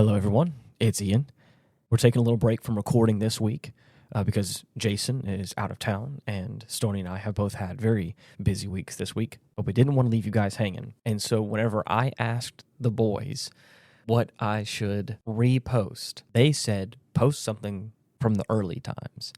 Hello, everyone. It's Ian. We're taking a little break from recording this week because Jason is out of town, and Stoney and I have both had very busy weeks this week, but we didn't want to leave you guys hanging. And so whenever I asked the boys what I should repost, they said post something from the early times.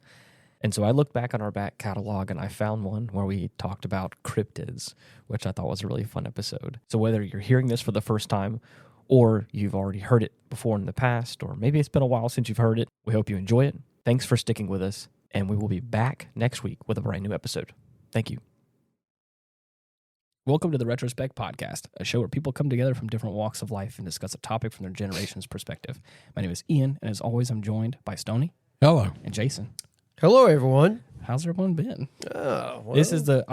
And so I looked back on our back catalog and I found one where we talked about cryptids, which I thought was a really fun episode. So whether you're hearing this for the first time or you've already heard it before in the past, or maybe it's been a while since you've heard it, we hope you enjoy it. Thanks for sticking with us, and we will be back next week with a brand new episode. Thank you. Welcome to the Retrospect podcast, a show where people come together from different walks of life and discuss a topic from their generation's perspective. My name is Ian, and as always, I'm joined by Stoney. Hello. And Jason. Hello, everyone. How's everyone been? Oh, well. This is a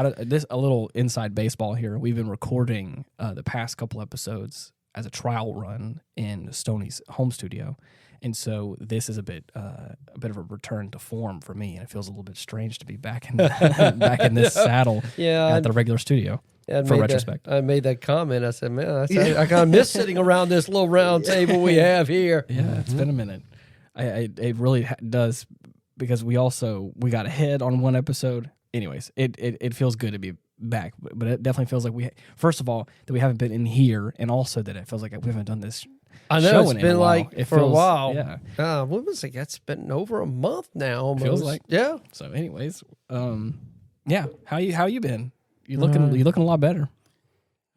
little inside baseball here. We've been recording the past couple episodes as a trial run in Stoney's home studio, and so this is a bit of a return to form for me, and it feels a little bit strange to be back in this saddle at the regular studio. For Retrospect. I made that comment. I said, man, I kind of miss sitting around this little round table we have here. Yeah, it's been a minute. It really does, because we got ahead on one episode. Anyways, it feels good to be back, but it definitely feels like first of all, that we haven't been in here, and also that it feels like we haven't done this. I know it's been like a while. Yeah. What was it? It's been over a month now. Almost. Feels like. Yeah. So, anyways, yeah. How you been? You looking a lot better.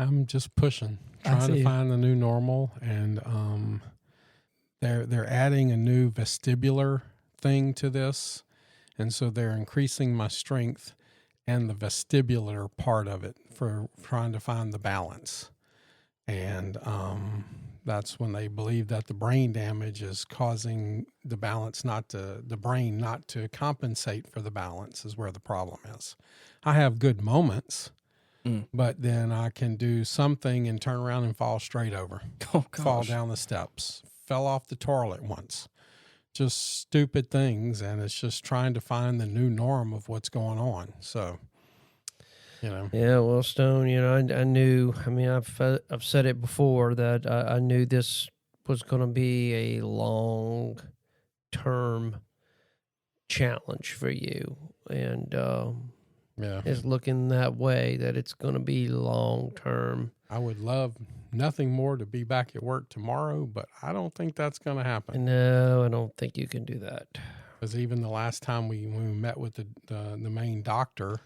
I'm just pushing, trying to find the new normal, and they're adding a new vestibular thing to this, and so they're increasing my strength and the vestibular part of it for trying to find the balance. And that's when they believe that the brain damage is causing the brain not to compensate for the balance is where the problem is. I have good moments, but then I can do something and turn around and fall straight over. Oh, gosh. Fall down the steps, fell off the toilet once. Just stupid things, and it's just trying to find the new norm of what's going on. So, Yeah, well, Stone, I knew. I mean, I've said it before that I knew this was going to be a long-term challenge for you, and it's looking that way, that it's going to be long-term. I would love nothing more to be back at work tomorrow, but I don't think that's going to happen. No, I don't think you can do that. Because even the last time when we met with the main doctor,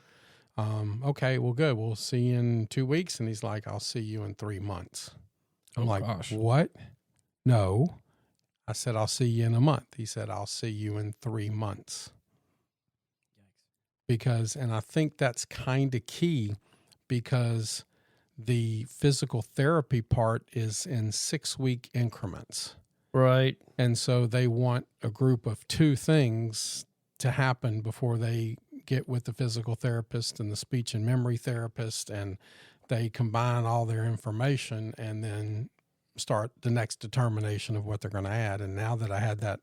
okay, well, good. We'll see you in 2 weeks. And he's like, I'll see you in 3 months. I'm like, gosh. What? No. I said, I'll see you in a month. He said, I'll see you in 3 months. And I think that's kind of key, because the physical therapy part is in 6-week increments. Right. And so they want a group of 2 things to happen before they get with the physical therapist and the speech and memory therapist, and they combine all their information and then start the next determination of what they're going to add. And now that I had that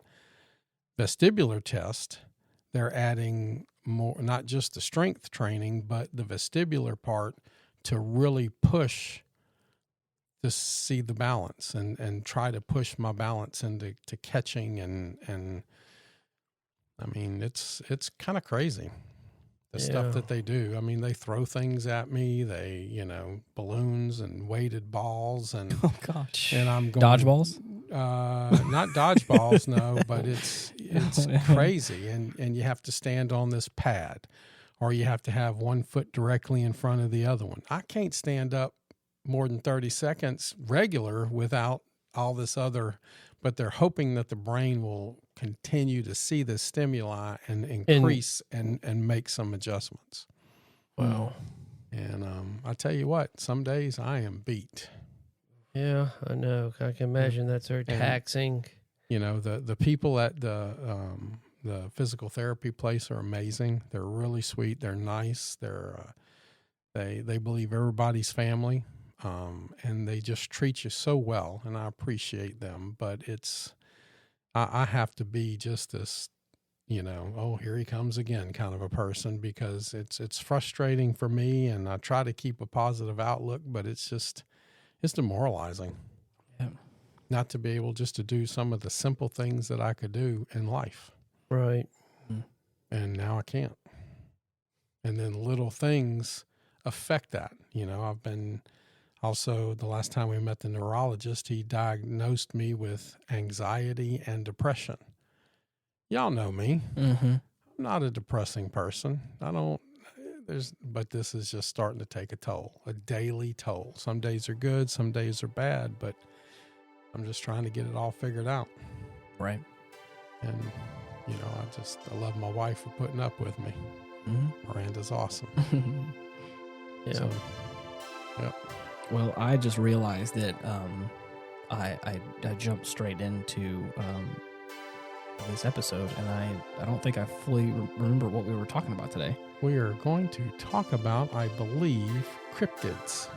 vestibular test, they're adding more, not just the strength training, but the vestibular part to really push to see the balance and try to push my balance into catching. And I mean, it's kind of crazy, the stuff that they do. I mean, they throw things at me, balloons and weighted balls, and oh gosh, and I'm going dodgeballs. Not dodgeballs, no, but it's crazy, and you have to stand on this pad, or you have to have one foot directly in front of the other one. I can't stand up more than 30 seconds regular without all this other, but they're hoping that the brain will continue to see the stimuli and increase and make some adjustments. Wow. And I tell you what, some days I am beat. Yeah, I know. I can imagine that's very taxing. The people at the physical therapy place are amazing. They're really sweet. They're nice. They believe everybody's family, and they just treat you so well, and I appreciate them. But I have to be just this, oh, here he comes again kind of a person, because it's frustrating for me, and I try to keep a positive outlook, but it's demoralizing. Yeah. not to be able just to do some of the simple things that I could do in life. Right. And now I can't. And then little things affect that. You know, I've been also, the last time we met the neurologist, he diagnosed me with anxiety and depression. Y'all know me. I'm not a depressing person. But this is just starting to take a toll, a daily toll. Some days are good, some days are bad, but I'm just trying to get it all figured out. Right. And, you know, I love my wife for putting up with me. Miranda's awesome. Yeah. So, yep. Well, I just realized that I jumped straight into this episode, and I don't think I fully remember what we were talking about today. We are going to talk about, I believe, cryptids.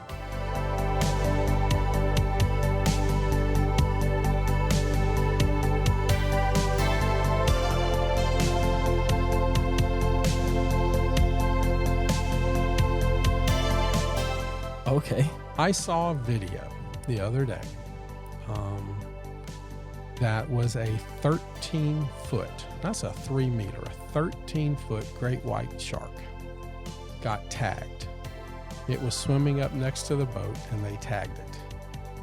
Okay. I saw a video the other day that was a 13-foot, that's a 3 meter, a 13-foot great white shark got tagged. It was swimming up next to the boat and they tagged it.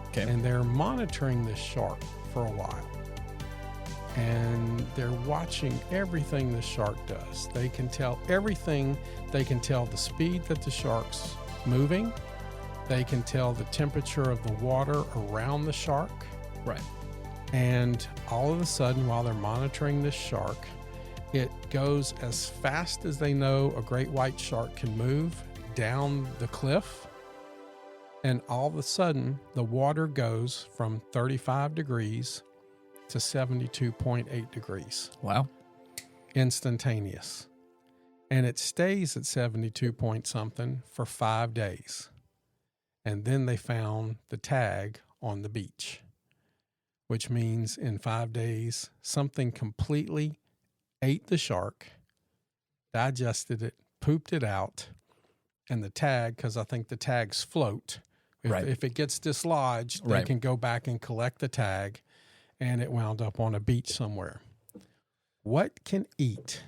Okay. And they're monitoring this shark for a while. And they're watching everything the shark does. They can tell everything. They can tell the speed that the shark's moving. They can tell the temperature of the water around the shark. Right. And all of a sudden, while they're monitoring this shark, it goes as fast as they know a great white shark can move down the cliff. And all of a sudden, the water goes from 35 degrees to 72.8 degrees. Wow. Instantaneous. And it stays at 72 point something for 5 days. And then they found the tag on the beach, which means in 5 days, something completely ate the shark, digested it, pooped it out, and the tag, because I think the tags float. If it gets dislodged, they can go back and collect the tag, and it wound up on a beach somewhere. What can eat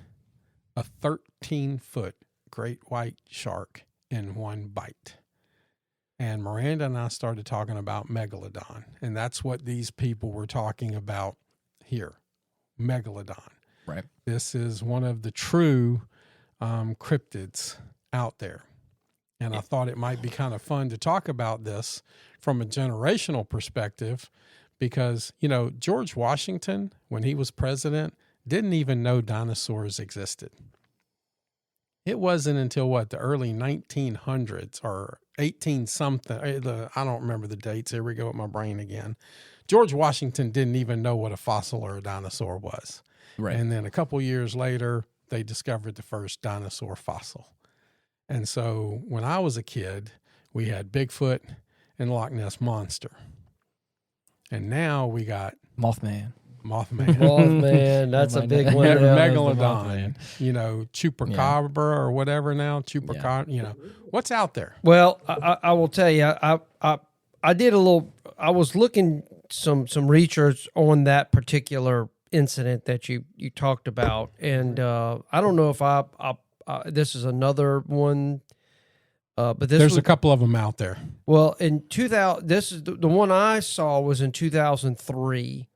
a 13-foot great white shark in one bite? And Miranda and I started talking about megalodon, and that's what these people were talking about here, megalodon. Right. This is one of the true cryptids out there. And I thought it might be kind of fun to talk about this from a generational perspective because, you know, George Washington, when he was president, didn't even know dinosaurs existed. It wasn't until, the early 1900s or 18-something. I don't remember the dates. Here we go with my brain again. George Washington didn't even know what a fossil or a dinosaur was. Right. And then a couple years later, they discovered the first dinosaur fossil. And so when I was a kid, we had Bigfoot and Loch Ness Monster. And now we got Mothman. Mothman, that's a big one. Megalodon, you know, Chupacabra or whatever now. Chupacabra, you know, what's out there? Well, I will tell you, I did a little. I was looking some research on that particular incident that you talked about, and I don't know if this is another one, but there's a couple of them out there. Well, in 2000, this is the one I saw was in 2003.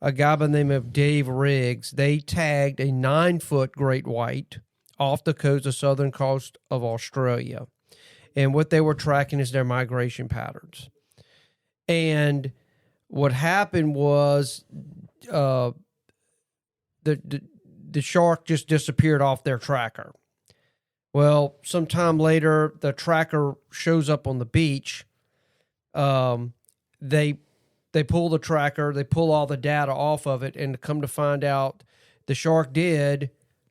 A guy by the name of Dave Riggs, they tagged a 9-foot great white off the coast, the southern coast of Australia. And what they were tracking is their migration patterns. And what happened was the shark just disappeared off their tracker. Well, sometime later, the tracker shows up on the beach. They pull the tracker, they pull all the data off of it, and come to find out the shark did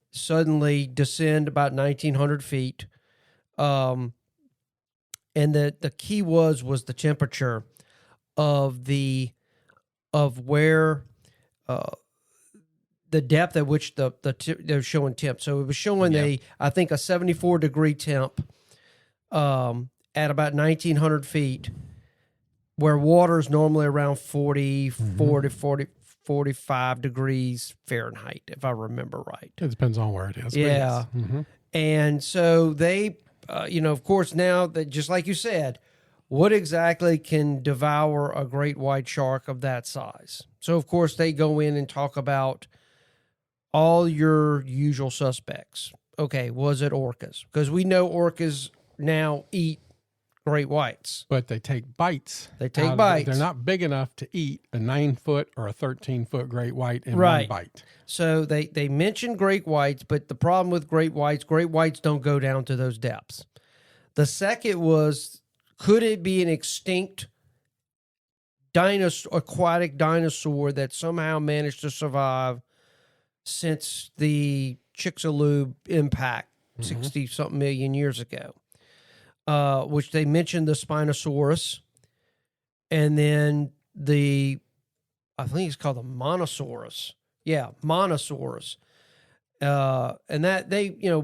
suddenly descend about 1,900 feet. And the key was the temperature of where the depth at which they're showing temp. So it was showing I think a 74 degree temp at about 1,900 feet. where water is normally around 44 to 45 degrees Fahrenheit, if I remember right. It depends on where it is. but Yeah. yes. Mhm. And so they, of course, now that just like you said, what exactly can devour a great white shark of that size? So, of course, they go in and talk about all your usual suspects. Okay, was it orcas? Because we know orcas now eat great whites. But they take bites. They take out of it. bites. They're not big enough to eat a 9-foot or a 13-foot great white in Right. one bite. So they mention great whites, but the problem with great whites don't go down to those depths. The second was, could it be an extinct aquatic dinosaur that somehow managed to survive since the Chicxulub impact 60-something million years ago? Which they mentioned the Spinosaurus, and then I think it's called the Monosaurus. Yeah, Monosaurus. And that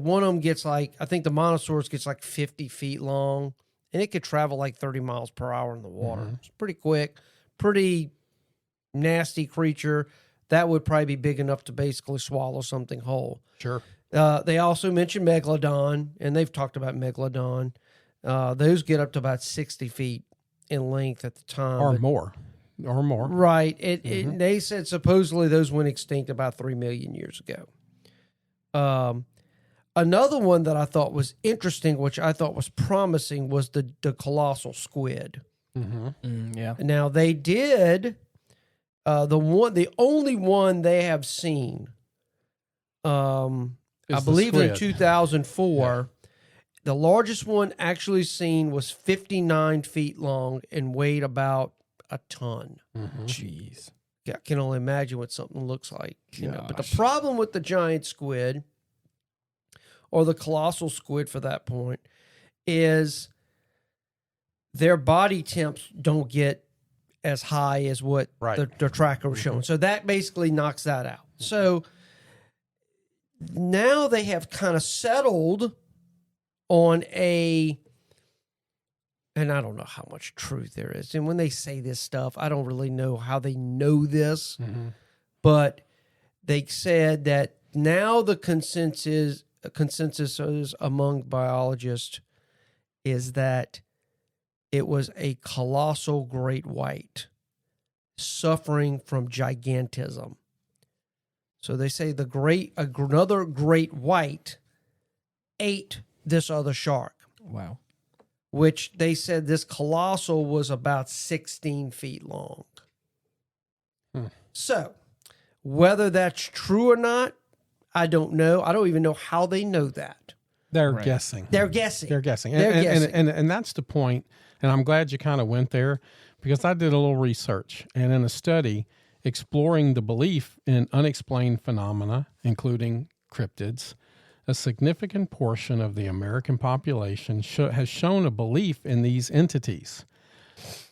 one of them gets I think the Monosaurus gets 50 feet long, and it could travel 30 miles per hour in the water. It's pretty quick, pretty nasty creature. That would probably be big enough to basically swallow something whole. Sure. They also mentioned Megalodon, and they've talked about Megalodon. Those get up to about 60 feet in length at the time. Or more. Right. They said supposedly those went extinct about 3 million years ago. Another one that I thought was interesting, which I thought was promising, was the colossal squid. Yeah. Now, they did, the only one they have seen, I believe in 2004, the largest one actually seen was 59 feet long and weighed about a ton. Jeez. I can only imagine what something looks like. But the Gosh. problem with the giant squid, or the colossal squid for that point, is their body temps don't get as high as what the tracker was showing. So that basically knocks that out. So now they have kind of settled on and I don't know how much truth there is. And when they say this stuff, I don't really know how they know this, but they said that now the consensus is among biologists is that it was a colossal great white suffering from gigantism. So they say another great white ate this other shark. Wow. Which they said this colossal was about 16 feet long. So, whether that's true or not, I don't know. I don't even know how they know that. They're guessing. They're guessing. And that's the point. And I'm glad you kind of went there, because I did a little research, and in a study exploring the belief in unexplained phenomena, including cryptids, a significant portion of the American population has shown a belief in these entities.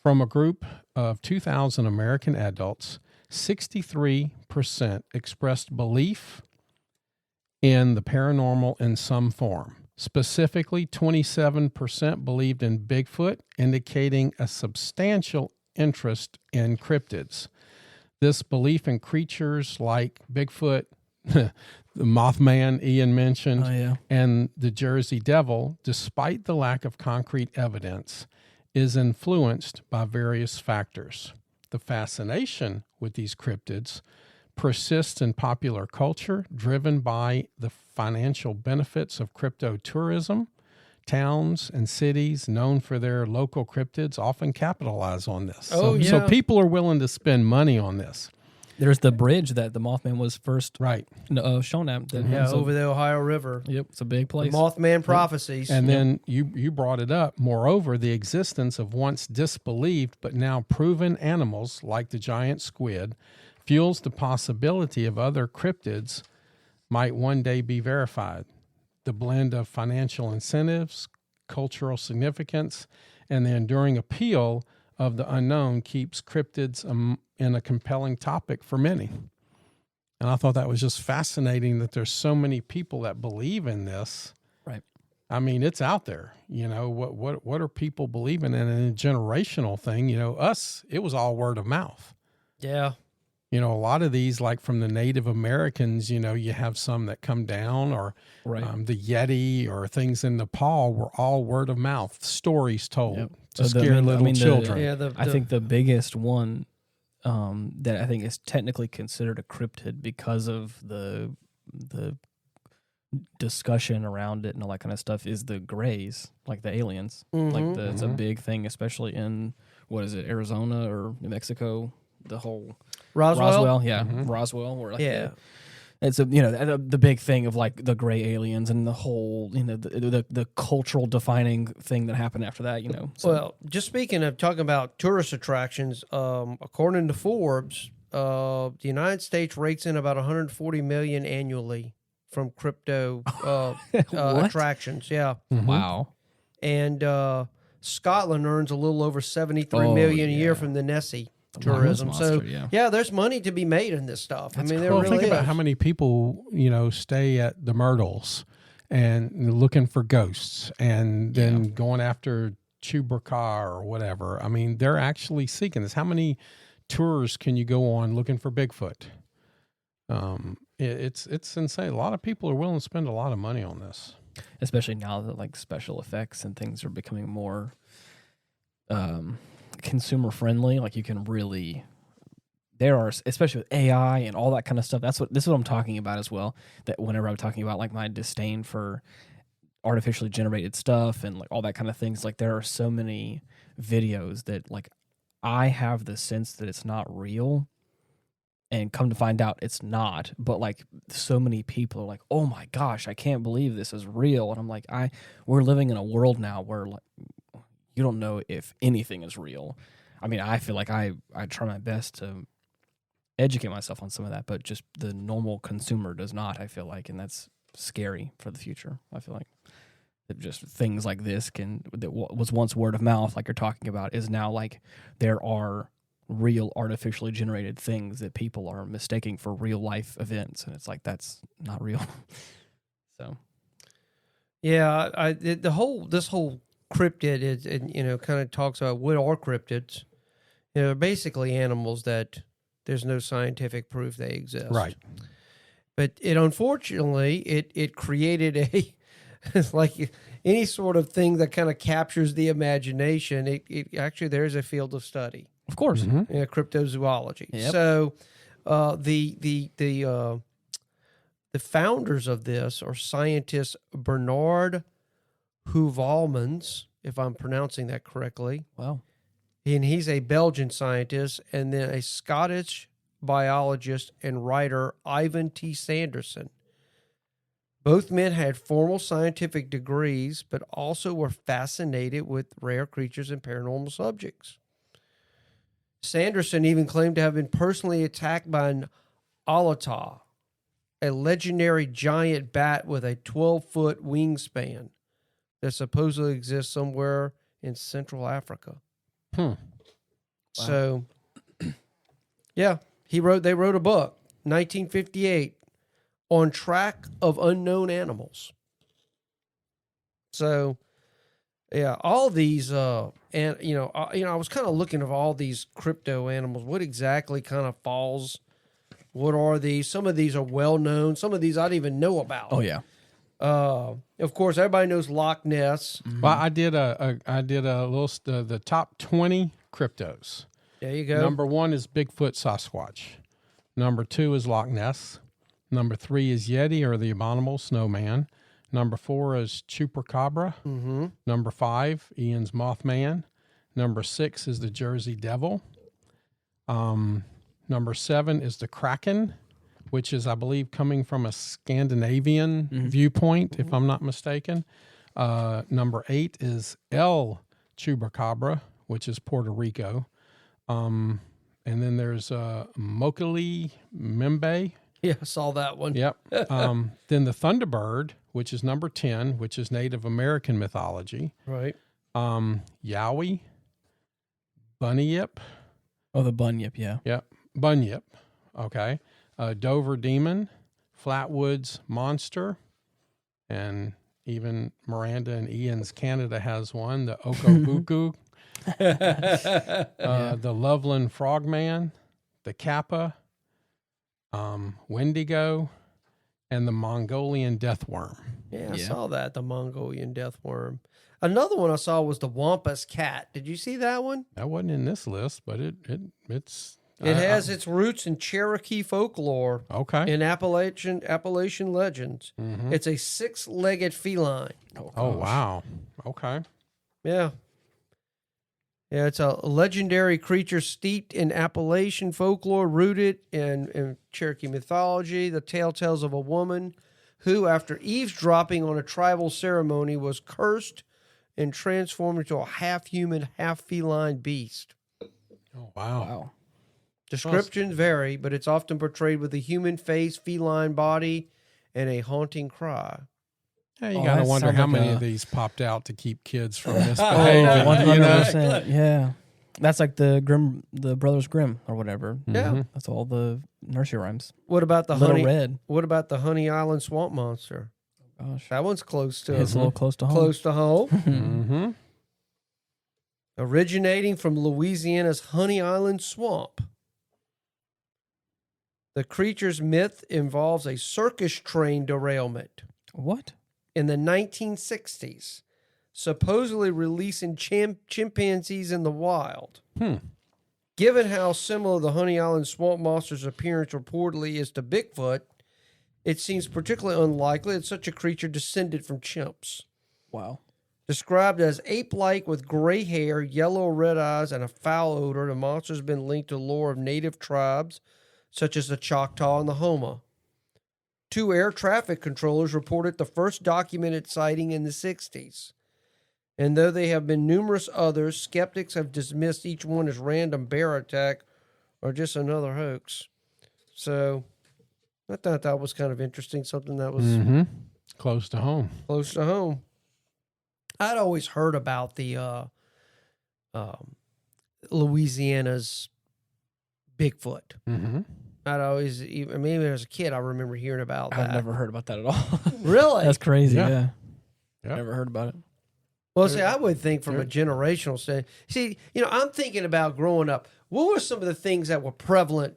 From a group of 2,000 American adults, 63% expressed belief in the paranormal in some form. Specifically, 27% believed in Bigfoot, indicating a substantial interest in cryptids. This belief in creatures like Bigfoot, the Mothman Ian mentioned, and the Jersey Devil, despite the lack of concrete evidence, is influenced by various factors. The fascination with these cryptids persists in popular culture, driven by the financial benefits of crypto tourism. Towns and cities known for their local cryptids often capitalize on this. So people are willing to spend money on this. There's the bridge that the Mothman was first shown at. Over the Ohio River. Yep, it's a big place. The Mothman prophecies. And then you brought it up. Moreover, the existence of once disbelieved but now proven animals like the giant squid fuels the possibility of other cryptids might one day be verified. The blend of financial incentives, cultural significance, and the enduring appeal of the unknown keeps cryptids in a compelling topic for many. And I thought that was just fascinating that there's so many people that believe in this. Right. I mean, it's out there. You know, what are people believing? And a generational thing, you know, it was all word of mouth. Yeah. You know, a lot of these, like from the Native Americans, you know, you have some that come down, or the Yeti or things in Nepal were all word of mouth, stories told to scare little children. I think the biggest one that I think is technically considered a cryptid because of the discussion around it and all that kind of stuff is the grays, like the aliens. Like it's a big thing, especially in, what is it, Arizona or New Mexico? The whole Roswell, Roswell, or like it's a, you know, the big thing of like the gray aliens and the whole, you know, the cultural defining thing that happened after that, you know. So. Well, just speaking of talking about tourist attractions, according to Forbes, the United States rakes in about $140 million annually from crypto attractions. Yeah, wow. And Scotland earns a little over $73 million a year from the Nessie tourism. Monster, so there's money to be made in this stuff. That's I mean, cool. there really think is. about how many people, you know, stay at the Myrtles and looking for ghosts, and then going after Chupacabra or whatever. I mean, they're actually seeking this. How many tours can you go on looking for Bigfoot? It's insane. A lot of people are willing to spend a lot of money on this, especially now that like special effects and things are becoming more consumer friendly. Like you can really, there are, especially with AI and all that kind of stuff. This is what I'm talking about as well. That whenever I'm talking about like my disdain for artificially generated stuff and like all that kind of things, like there are so many videos that like I have the sense that it's not real, and come to find out it's not. But like so many people are like, oh my gosh, I can't believe this is real. And I'm like, we're living in a world now where like you don't know if anything is real. I mean, I feel like I try my best to educate myself on some of that, but just the normal consumer does not, I feel like, and that's scary for the future. I feel like that just things like this that was once word of mouth, like you're talking about, is now like there are real artificially generated things that people are mistaking for real life events, and it's like that's not real. So, yeah, this whole cryptid is, you know, kind of talks about what are cryptids. You know, they're basically animals that there's no scientific proof they exist. right? But it unfortunately it created it's like any sort of thing that kind of captures the imagination. It actually, there's a field of study. of course, Cryptozoology. Yep. So the founders of this are scientists Bernard Heuvelmans, if I'm pronouncing that correctly. wow, And he's a Belgian scientist, and then a Scottish biologist and writer, Ivan T. Sanderson. Both men had formal scientific degrees, but also were fascinated with rare creatures and paranormal subjects. Sanderson even claimed to have been personally attacked by an Alata, a legendary giant bat with a 12-foot wingspan that supposedly exists somewhere in Central Africa. Wow. So, yeah, they wrote a book, 1958, On Track of Unknown Animals. So, yeah, all these, I was kind of looking at all these crypto animals. What exactly kind of falls? What are these? Some of these are well known. Some of these I didn't even know about. oh yeah, of course, everybody knows Loch Ness. Well, I did a little the top 20 cryptos. There you go. Number 1 is Bigfoot Sasquatch. Number 2 is Loch Ness. Number 3 is Yeti, or the abominable snowman. Number 4 is Chupacabra. Mm-hmm. Number 5, Ian's Mothman. Number 6 is the Jersey Devil. Number 7 is the Kraken, which is, I believe, coming from a Scandinavian viewpoint, if I'm not mistaken. Number 8 is El Chupacabra, which is Puerto Rico. And then there's Mokele Membe. Yeah, I saw that one. Yep. Then the Thunderbird, which is number 10, which is Native American mythology. Right. Yowie, Bunyip. oh the bunyip, yeah, Yep. Bunyip. Okay. Dover Demon, Flatwoods Monster, and Even Miranda and Ian's Canada has one, the Okobuku, the Loveland Frogman, the Kappa, Wendigo, and the Mongolian Deathworm. Yeah, I saw that, the Mongolian deathworm. Another one I saw was the Wampus cat. Did you see that one? That wasn't in this list, but it's... It has its roots in Cherokee folklore Okay. and Appalachian legends. Mhm. It's a 6-legged feline. Oh, wow. Okay. Yeah. Yeah, it's a legendary creature steeped in Appalachian folklore, rooted in Cherokee mythology. The tale tells of a woman who, after eavesdropping on a tribal ceremony, was cursed and transformed into a half-human, half-feline beast. Oh, wow. Wow. Descriptions vary, but it's often portrayed with a human face, feline body, and a haunting cry. Yeah, you Oh, got to that wonder sounds how like many a- of these popped out to keep kids from misbehaving. Oh, you know? 100%. Yeah. That's like the Brothers Grimm or whatever. Yeah. That's all the nursery rhymes. What about the Little honey? Red. What about the Honey Island swamp monster? Gosh. That one's close to It's a little close to home. close to home. Mm-hmm. Originating from Louisiana's Honey Island swamp. The creature's myth involves a circus train derailment What? in the 1960s, supposedly releasing chimpanzees in the wild. Given how similar the Honey Island swamp monster's appearance reportedly is to Bigfoot, it seems particularly unlikely that such a creature descended from chimps. Wow. Described as ape-like with gray hair, yellow or red eyes, and a foul odor, the monster has been linked to lore of native tribes such as the Choctaw and the Homa. 2 air traffic controllers reported the first documented sighting in the 60s. And though there have been numerous others, skeptics have dismissed each one as random bear attack or just another hoax. So I thought that was kind of interesting, something that was Close to home. close to home. I'd always heard about the Louisiana's Bigfoot. Mm-hmm. I'd always, even as a kid, I remember hearing about that. I've never heard about that at all. Really? That's crazy. Yeah. Yeah. Yeah. Never heard about it. Well, see, I would think from a generational standpoint. See, I'm thinking about growing up. What were some of the things that were prevalent,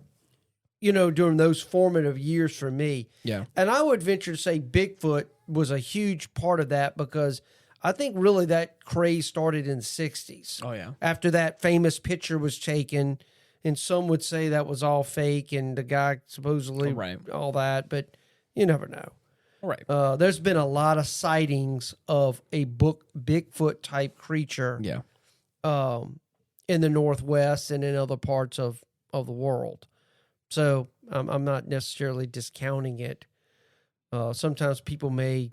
during those formative years for me? Yeah. And I would venture to say Bigfoot was a huge part of that because I think really that craze started in the 60s. Oh, yeah. After that famous picture was taken, and some would say that was all fake and the guy supposedly all that, but you never know. Right. There's been a lot of sightings of a Bigfoot type creature Yeah. in the Northwest and in other parts of the world. So I'm not necessarily discounting it. Sometimes people may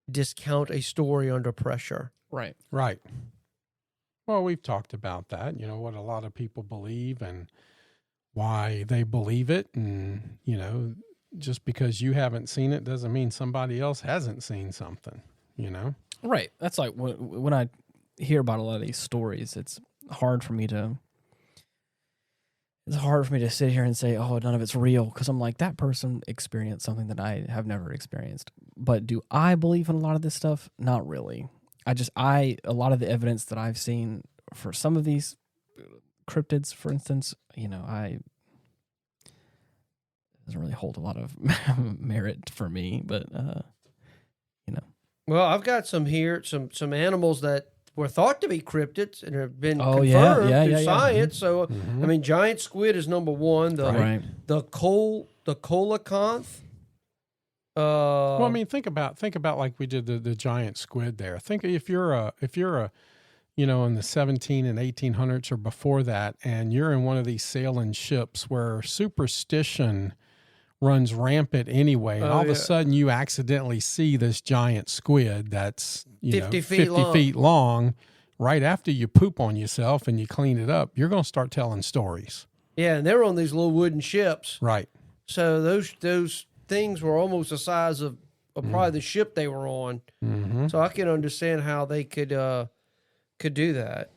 discount a story under pressure. Right. Right. Well, we've talked about that, what a lot of people believe and why they believe it. And, just because you haven't seen it doesn't mean somebody else hasn't seen something, Right. That's like when I hear about a lot of these stories, it's hard for me to sit here and say, oh, none of it's real. Because I'm like, that person experienced something that I have never experienced. But do I believe in a lot of this stuff? Not really. A lot of the evidence that I've seen for some of these cryptids, for instance, it doesn't really hold a lot of merit for me, but, Well, I've got some here, some animals that were thought to be cryptids and have been confirmed through science. So, I mean, giant squid is number one. The coelacanth. Well, I mean, think about like we did the giant squid there. Think if you're a in the 17 and 1800s or before that, and you're in one of these sailing ships where superstition runs rampant anyway, and all of a sudden you accidentally see this giant squid that's 50 feet long. Right after you poop on yourself and you clean it up, you're going to start telling stories. Yeah, and they were on these little wooden ships. Right. So those things were almost the size of probably the ship they were on. Mm-hmm. So I can understand how they could do that.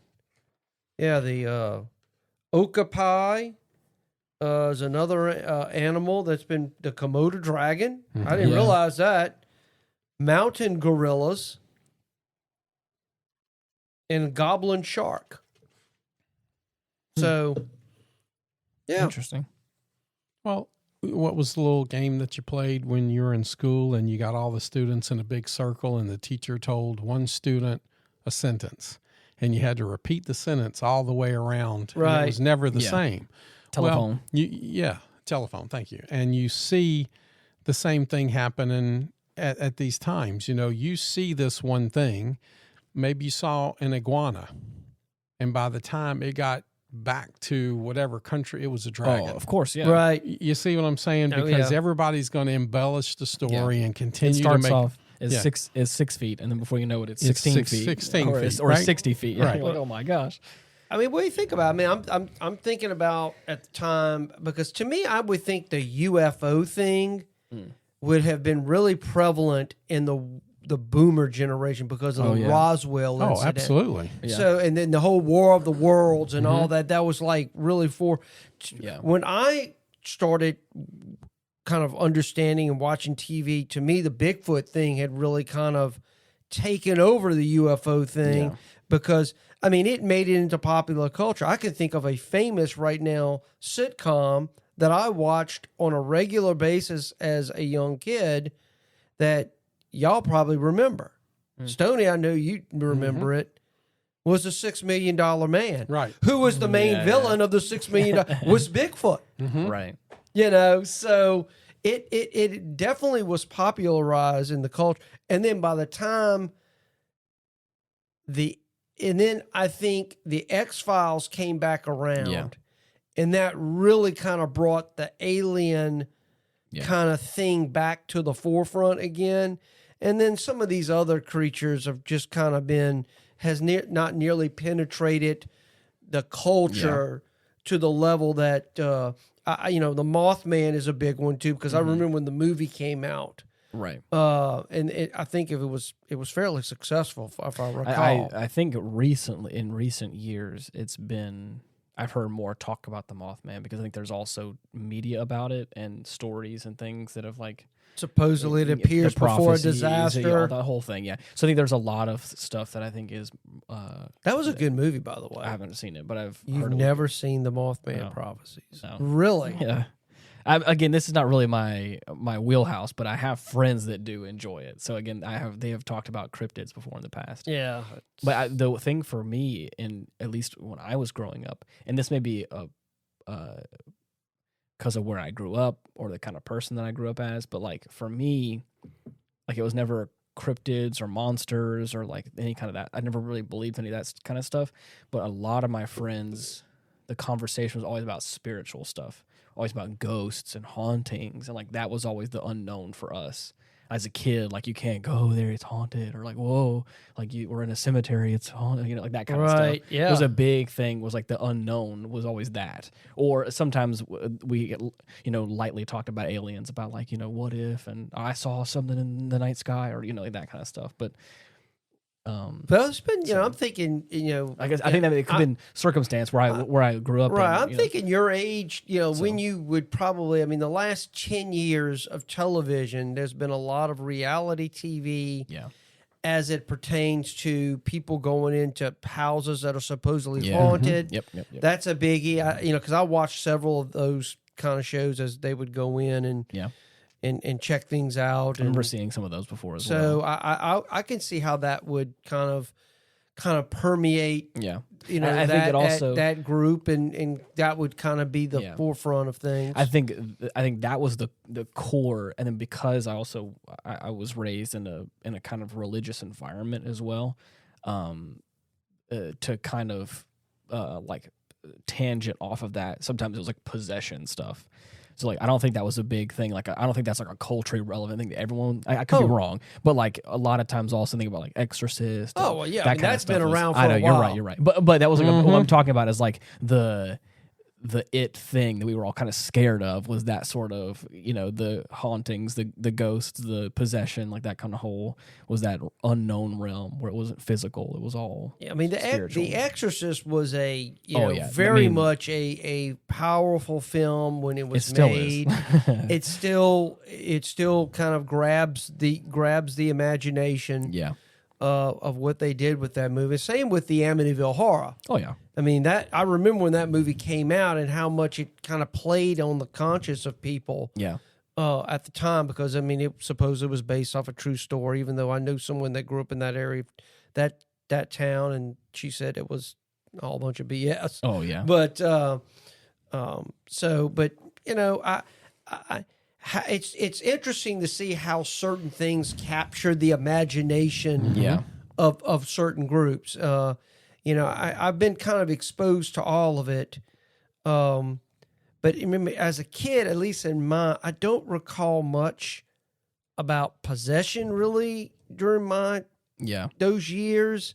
Yeah, the okapi is another animal that's been the Komodo dragon. I didn't realize that. mountain gorillas, and goblin shark. So, yeah. Interesting. Well, what was the little game that you played when you were in school and you got all the students in a big circle and the teacher told one student a sentence and you had to repeat the sentence all the way around? Right. And it was never the Yeah. same. Telephone. Well, telephone. Thank you. And you see the same thing happening at these times. You know, you see this one thing, maybe you saw an iguana, and by the time it got back to whatever country, it was a dragon. Oh, of course, yeah. Right. You see what I'm saying? Oh, Because yeah. everybody's going to embellish the story and It continue to starts make off as Yeah. 6 feet, and then before you know it, it's It's 16 six- feet, 16 or, feet, or right? 60 feet. Yeah. Right. You're like, oh my gosh. I mean, what do you think about it? I mean, I'm thinking about at the time, because to me, I would think the UFO thing would have been really prevalent in the boomer generation because of Oh, the yeah. Roswell Oh, incident. absolutely. Yeah. So, and then the whole War of the Worlds and all that was like really Yeah. when I started kind of understanding and watching TV, to me, the Bigfoot thing had really kind of taken over the UFO thing Yeah. because, I mean, it made it into popular culture. I can think of a famous right now sitcom that I watched on a regular basis as a young kid that y'all probably remember. Stoney, I know you remember it, was the $6 Million Man. Right. Who was the main Yeah, villain of the $6 million was Bigfoot. Right. You know, so it definitely was popularized in the culture. And then by the time I think the X-Files came back around. Yeah. And that really kind of brought the alien Yeah. kind of thing back to the forefront again. And then some of these other creatures have just kind of not nearly penetrated the culture to the level that, the Mothman is a big one too, because I remember when the movie came out. Right. And I think it was fairly successful, if I recall. I think in recent years, I've heard more talk about the Mothman because I think there's also media about it and stories and things that have like Supposedly it the appears before a prophecies, disaster. that whole thing. Yeah. So I think there's a lot of stuff that I think is. That was a good movie, by the way. I haven't seen it, but I've You've heard never seen the Mothman No. prophecies, No. really? Yeah. Again, this is not really my wheelhouse, but I have friends that do enjoy it. So again, they have talked about cryptids before in the past. Yeah. But the thing for me, at least when I was growing up, and this may be because of where I grew up or the kind of person that I grew up as, but like for me, like it was never cryptids or monsters or like any kind of that. I never really believed any of that kind of stuff. But a lot of my friends, the conversation was always about spiritual stuff, always about ghosts and hauntings, and like that was always the unknown for us as a kid. Like you can't go there, it's haunted, or like whoa, like we're in a cemetery, it's haunted, like that kind of Right, stuff. yeah. It was a big thing. Was like the unknown was always that, or sometimes we lightly talked about aliens, about like what if, and I saw something in the night sky, or like that kind of stuff. But But it's been, I'm thinking, I guess I think that it could have been circumstance where I grew up. right. in, I'm thinking your age, when you would probably, the last 10 years of television, there's been a lot of reality TV Yeah. as it pertains to people going into houses that are supposedly Yeah. haunted. Yep. That's a biggie, because I watched several of those kind of shows as they would go in and Yeah. and check things out. I remember And seeing some of those before as so well. I can see how that would kind of permeate, Yeah. that, I think it also that group, and that would kind of be the Yeah. forefront of things. I think that was the core, and then because I was raised in a kind of religious environment as well, to kind of like tangent off of that. Sometimes it was like possession stuff. So like I don't think that was a big thing. Like I don't think that's like a culturally relevant thing to everyone. I could be wrong, but like a lot of times also think about like Exorcist. Oh, well, yeah, that kind of that's been stuff around for I know a you're while. right. You're right. But that was like what I'm talking about is like the the it thing that we were all kind of scared of was that sort of, the hauntings, the ghosts, the possession, like that kind of whole, was that unknown realm where it wasn't physical. It was all I mean, spiritual. The Exorcist was a very much a powerful film when it was still made. is. it still kind of grabs the imagination. Yeah. Of what they did with that movie. Same with the Amityville Horror. Oh yeah. I mean, that I remember when that movie came out and how much it kind of played on the conscience of people. Yeah. At the time, because I mean, it supposedly was based off a true story. Even though I knew someone that grew up in that area, that town, and she said it was all a bunch of BS. Oh yeah. But it's interesting to see how certain things capture the imagination of certain groups. I've been kind of exposed to all of it. But remember, as a kid, at least I don't recall much about possession really during those years.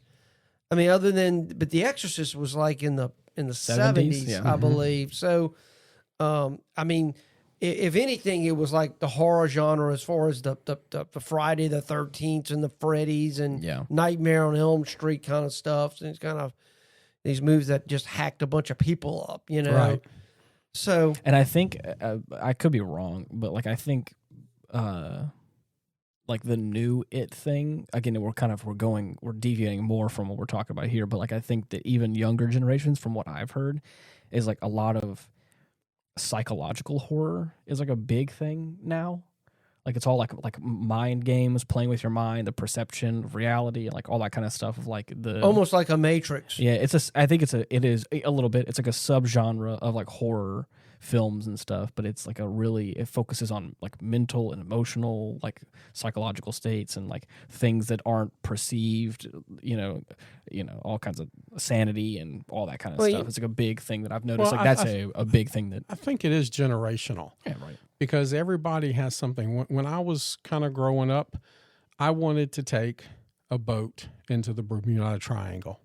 I mean, but The Exorcist was like in the 70s, I believe. So, I mean, if anything, it was like the horror genre as far as the Friday the 13th and the Freddy's and Nightmare on Elm Street kind of stuff. And it's kind of these movies that just hacked a bunch of people up, Right. So, and I think I could be wrong, but like I think like the new It thing, again, we're deviating more from what we're talking about here, but like I think that even younger generations, from what I've heard, is like a lot of psychological horror is like a big thing now. Like it's all like mind games, playing with your mind, the perception of reality, and like all that kind of stuff of like almost like a Matrix. Yeah, it is a little bit. It's like a subgenre of like horror films and stuff, but it's like it focuses on like mental and emotional, like psychological states and like things that aren't perceived, all kinds of sanity and all that kind of stuff. It's like a big thing that I've noticed. Well, that's a big thing that I think it is generational. Yeah, right. Because everybody has something. When I was kind of growing up, I wanted to take a boat into the Bermuda Triangle.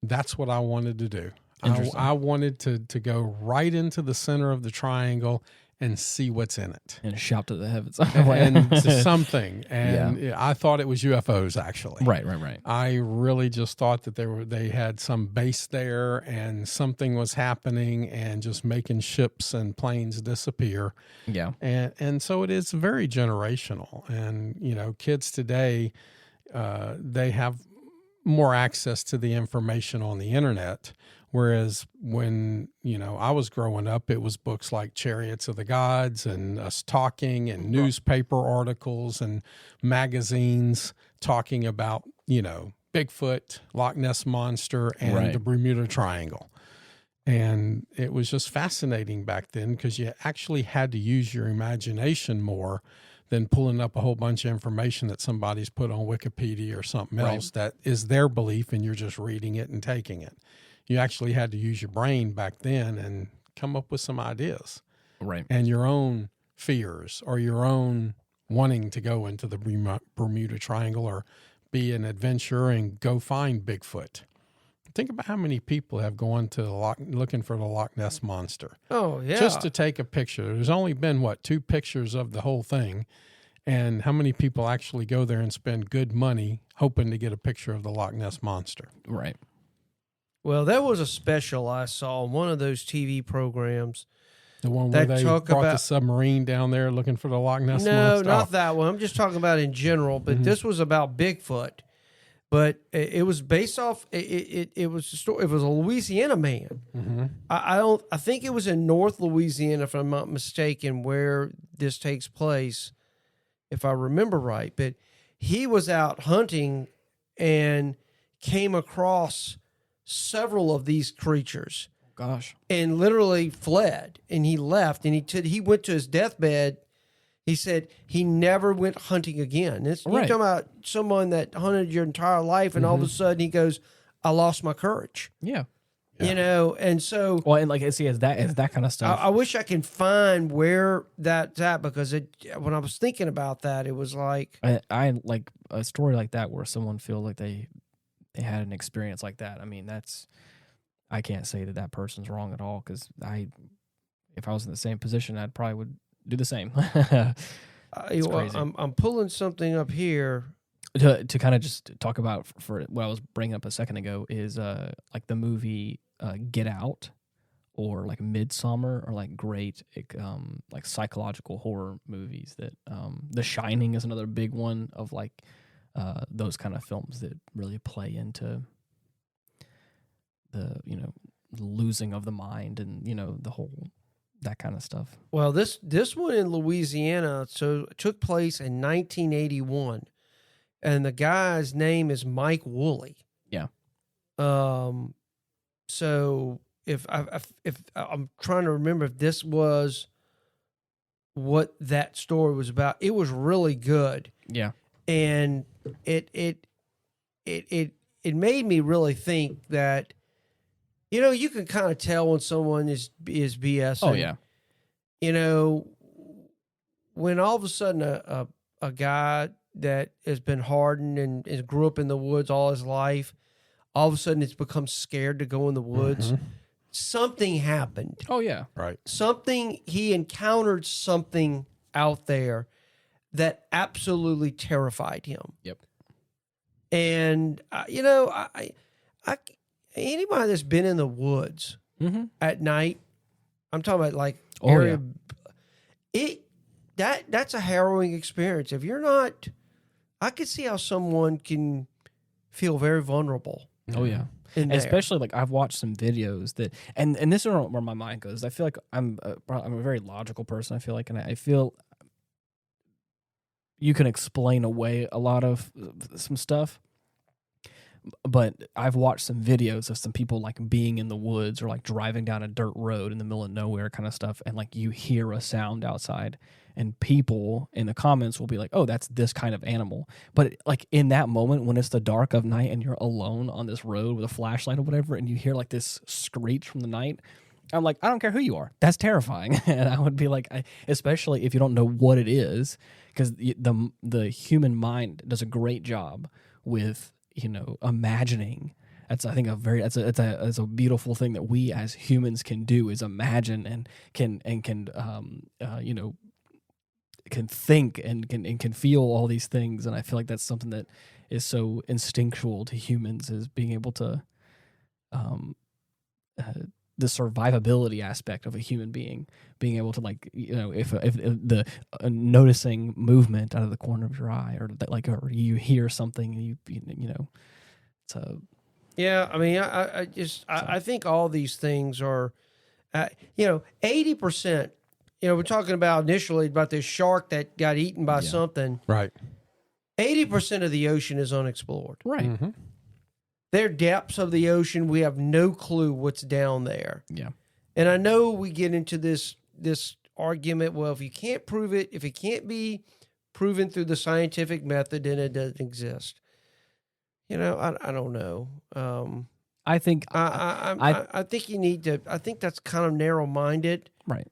That's what I wanted to do. I wanted to go right into the center of the triangle and see what's in it. And shout to the heavens. And to something. And I thought it was UFOs, actually. Right. I really just thought that they had some base there and something was happening and just making ships and planes disappear. Yeah. And so it is very generational. And, kids today, they have more access to the information on the internet. Whereas when, I was growing up, it was books like Chariots of the Gods and Us Talking and newspaper articles and magazines talking about, Bigfoot, Loch Ness Monster, and the Bermuda Triangle. And it was just fascinating back then because you actually had to use your imagination more than pulling up a whole bunch of information that somebody's put on Wikipedia or something else that is their belief and you're just reading it and taking it. You actually had to use your brain back then and come up with some ideas. Right. And your own fears or your own wanting to go into the Bermuda Triangle or be an adventurer and go find Bigfoot. Think about how many people have gone to looking for the Loch Ness Monster. Oh, yeah. Just to take a picture. There's only been, 2 pictures of the whole thing. And how many people actually go there and spend good money hoping to get a picture of the Loch Ness Monster? Right. Well, there was a special I saw on one of those TV programs. The one where they brought the submarine down there looking for the Loch Ness Monster? No, not that one. I'm just talking about in general. But this was about Bigfoot. But it was based off. It was a story. It was a Louisiana man. Mm-hmm. I think it was in North Louisiana, if I'm not mistaken, where this takes place, if I remember right. But he was out hunting and came across several of these creatures. Gosh. And literally fled, and he left, and he went to his deathbed. He said he never went hunting again. You're talking about someone that hunted your entire life, and all of a sudden he goes, "I lost my courage." Yeah. And so and like as that kind of stuff. I wish I can find where that's at because when I was thinking about that, it was like I like a story like that where someone feels like they had an experience like that. I mean, I can't say that person's wrong at all, because if I was in the same position, I'd probably would do the same. It's crazy. I'm pulling something up here. To kind of just talk about for what I was bringing up a second ago is like the movie Get Out, or like Midsummer, or like great like psychological horror movies. That The Shining is another big one of like those kind of films that really play into the losing of the mind, and the whole that kind of stuff. Well, this one in Louisiana, so it took place in 1981, and the guy's name is Mike Woolley. Yeah. So if I'm trying to remember if this was what that story was about, it was really good. Yeah. And it made me really think that, you can kind of tell when someone is BSing. Oh yeah. When all of a sudden a guy that has been hardened and grew up in the woods all his life, all of a sudden it's become scared to go in the woods. Mm-hmm. Something happened. Oh yeah. Right. He encountered something out there that absolutely terrified him. Yep. And anybody that's been in the woods at night, I'm talking about like area, that's a harrowing experience. If you're not, I could see how someone can feel very vulnerable. Oh yeah. Especially like I've watched some videos that, and this is where my mind goes. I feel like I'm a very logical person. I feel like, and I feel you can explain away a lot of some stuff. But I've watched some videos of some people like being in the woods or like driving down a dirt road in the middle of nowhere kind of stuff. And like you hear a sound outside, and people in the comments will be like, oh, that's this kind of animal. But like in that moment when it's the dark of night and you're alone on this road with a flashlight or whatever, and you hear like this screech from the night, I'm like, I don't care who you are. That's terrifying. And I would be like, especially if you don't know what it is, because the human mind does a great job with imagining. That's, I think, it's a beautiful thing that we as humans can do, is imagine and can think and can feel all these things. And I feel like that's something that is so instinctual to humans, is being able to the survivability aspect of a human being, being able to like, if the noticing movement out of the corner of your eye, or that, like, or you hear something, so. Yeah. I mean, I think all these things are, 80%, we're talking about initially about this shark that got eaten by something. Right. 80% of the ocean is unexplored. Right. Mm-hmm. There are depths of the ocean. We have no clue what's down there. Yeah. And I know we get into this argument, well, if you can't prove it, if it can't be proven through the scientific method, then it doesn't exist. I don't know. I think I think you need to. I think that's kind of narrow-minded, right,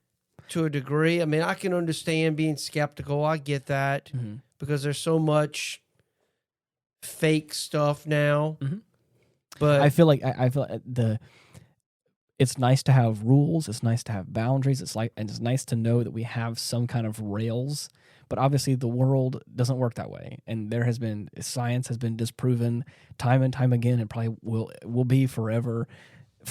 to a degree. I mean, I can understand being skeptical. I get that because there's so much fake stuff now. Mm-hmm. But I feel like it's nice to have rules. It's nice to have boundaries. And it's nice to know that we have some kind of rails. But obviously, the world doesn't work that way, and science has been disproven time and time again, and probably will be forever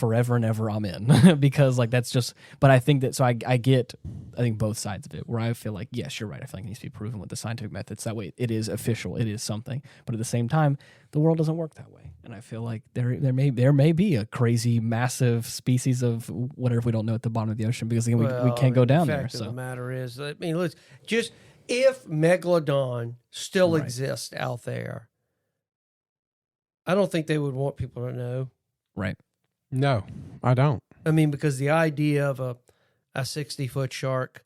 and ever. Amen. Because like that's just. But I think that, so I think both sides of it, where I feel like, yes, you're right. I feel like it needs to be proven with the scientific methods. That way, it is official. It is something. But at the same time, the world doesn't work that way, and I feel like there may be a crazy, massive species of whatever we don't know at the bottom of the ocean, because again, we can't go down there. The fact of the matter is, I mean, let's just. If Megalodon still exists out there, I don't think they would want people to know. Right. No, I don't. I mean, because the idea of a 60-foot shark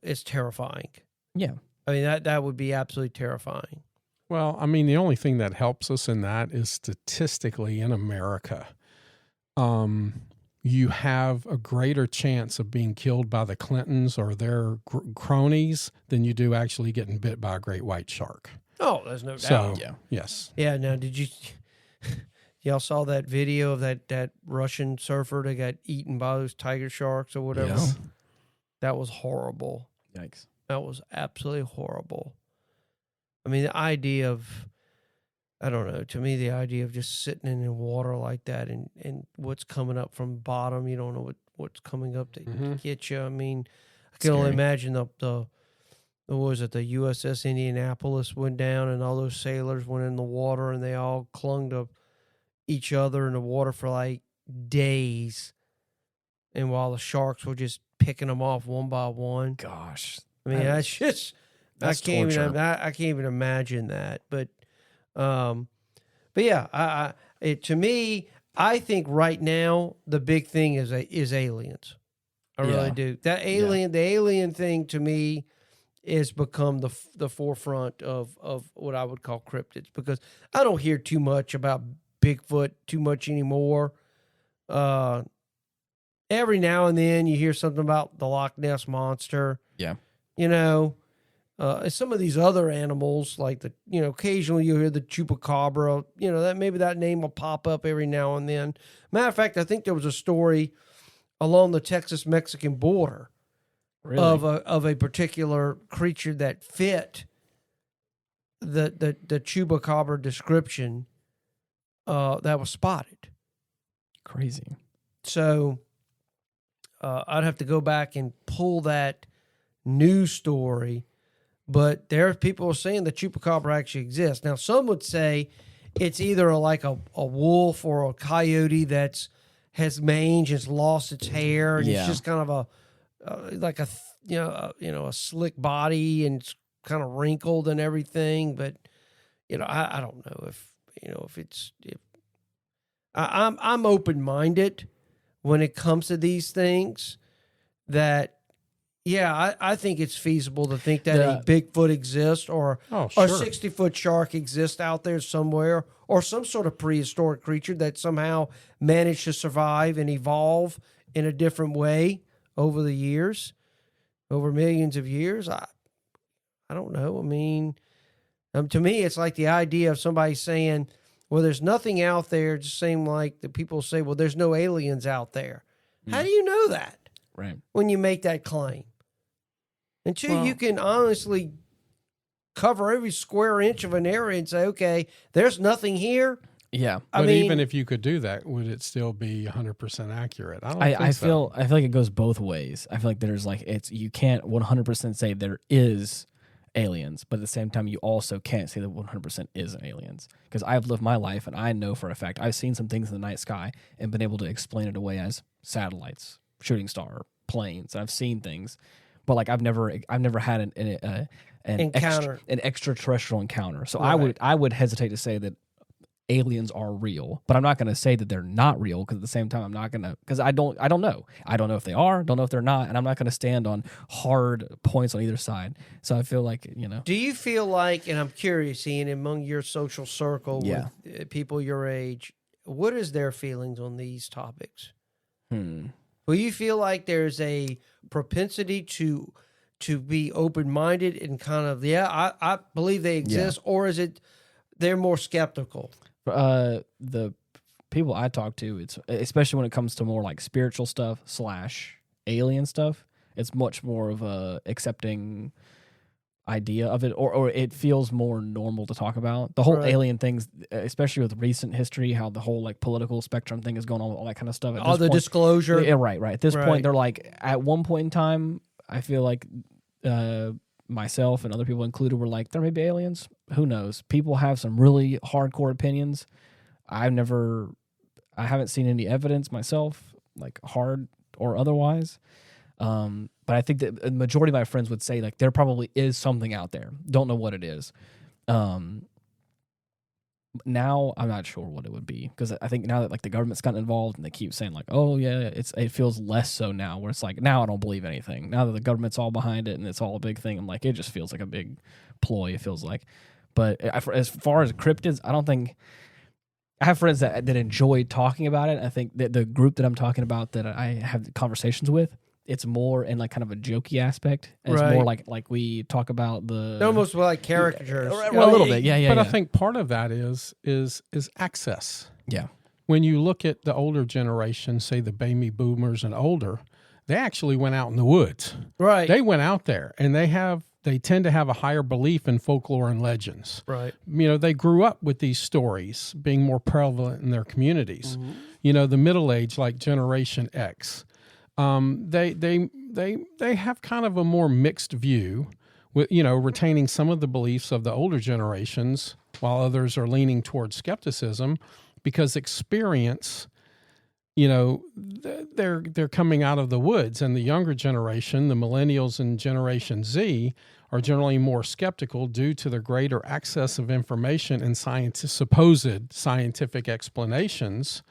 is terrifying. Yeah. I mean, that would be absolutely terrifying. Well, I mean, the only thing that helps us in that is statistically in America, you have a greater chance of being killed by the Clintons or their cronies than you do actually getting bit by a great white shark. Oh, there's no doubt. So, yeah. Yes. Yeah. Now, did Y'all saw that video of that Russian surfer that got eaten by those tiger sharks or whatever? Yes. That was horrible. Yikes. That was absolutely horrible. I mean, the idea of, I don't know, to me, the idea of just sitting in the water like that and what's coming up from the bottom, you don't know what's coming up to get you. I mean, I can only imagine the what was it, the USS Indianapolis went down and all those sailors went in the water and they all clung to each other in the water for like days. And while the sharks were just picking them off one by one. Gosh. I mean, that's just, I can't even imagine that. But yeah, to me, I think right now the big thing is aliens. I really do. That the alien thing to me has become the forefront of what I would call cryptids, because I don't hear too much about Bigfoot too much anymore. Every now and then you hear something about the Loch Ness Monster. Yeah. Some of these other animals, like occasionally you'll hear the Chupacabra, that maybe that name will pop up every now and then. Matter of fact, I think there was a story along the Texas-Mexican border of a particular creature that fit the Chupacabra description that was spotted. Crazy. So I'd have to go back and pull that news story, but there are people saying the Chupacabra actually exists. Now, some would say it's either like a wolf or a coyote has mange, has lost its hair, and it's just kind of a slick body and it's kind of wrinkled and everything. But I don't know if I'm open-minded when it comes to these things. That I think it's feasible to think that a Bigfoot exists or a 60-foot shark exists out there somewhere, or some sort of prehistoric creature that somehow managed to survive and evolve in a different way over the years, over millions of years. I don't know. I mean, to me, it's like the idea of somebody saying, well, there's nothing out there. It just seems like the people say, well, there's no aliens out there. How do you know that? Right. When you make that claim. Until you can honestly cover every square inch of an area and say, okay, there's nothing here. Yeah. But even if you could do that, would it still be 100% accurate? I don't think I so. feel like it goes both ways. I feel like there's you can't 100% say there is aliens, but at the same time, you also can't say that 100% isn't aliens. Because I've lived my life and I know for a fact I've seen some things in the night sky and been able to explain it away as satellites, shooting star, planes. I've seen things, but I've never had an encounter, an extraterrestrial encounter. So right. I would hesitate to say that aliens are real, but I'm not going to say that they're not real, because at the same time I'm not going to, because I don't know. I don't know if they are, don't know if they're not, and I'm not going to stand on hard points on either side. So I feel like, Do you feel like, and I'm curious, Ian, among your social circle with people your age, what is their feelings on these topics? Will you feel like there's a propensity to be open-minded and kind of, I believe they exist, or is it they're more skeptical? The people I talk to, it's especially when it comes to more like spiritual stuff / alien stuff, it's much more of a accepting idea of it, or it feels more normal to talk about. The whole alien things, especially with recent history, how the whole political spectrum thing is going on, all that kind of stuff. All the disclosure. Yeah, right. At this point, they're like, at one point in time, I feel like myself and other people included were like, there may be aliens. Who knows? People have some really hardcore opinions. I haven't seen any evidence myself, like hard or otherwise. But I think that the majority of my friends would say there probably is something out there. Don't know what it is. Now I'm not sure what it would be, because I think now that the government's gotten involved and they keep saying oh yeah, it feels less so now, where it's now I don't believe anything. Now that the government's all behind it and it's all a big thing, I'm like, it just feels like a big ploy. It feels like. But as far as cryptids, I don't think. I have friends that enjoy talking about it. I think that the group that I'm talking about that I have conversations with, it's more in like kind of a jokey aspect. And Right. It's more like we talk about They're almost like caricatures. Well, a little bit, yeah. But I think part of that is access. Yeah. When you look at the older generation, say the baby boomers and older, they actually went out in the woods. Right. They went out there, and they tend to have a higher belief in folklore and legends. Right. They grew up with these stories being more prevalent in their communities. Mm-hmm. The middle age, like Generation X, they have kind of a more mixed view, with retaining some of the beliefs of the older generations, while others are leaning towards skepticism, because experience. They're coming out of the woods, and the younger generation, the millennials and Generation Z, are generally more skeptical due to the greater access of information and supposed scientific explanations.